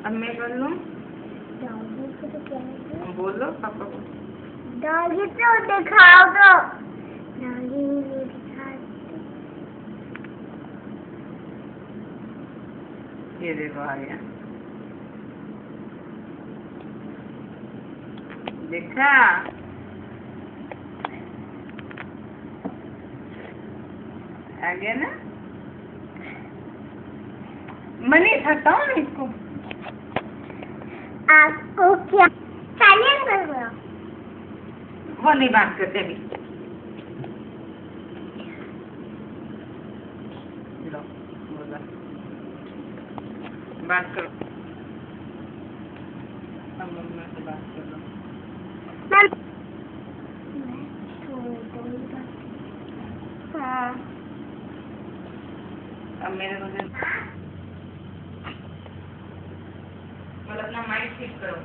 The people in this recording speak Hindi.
अब मैं कर लूँ? डॉगी को तो क्या है? बोलो पापा को। डॉगी तो दिखाओ तो। डॉगी नहीं दिखाती। ये देखो आ गया। देखा? आ गया ना? मनी हटाओ ना इसको। आपको क्या साइलेंट कर दो। वो नहीं बात करते अभी। लो बोला बात करो। अब मम्मी से बात कर लो। हाँ। अब मेरे को मतलब अपना माइंड ठीक करो।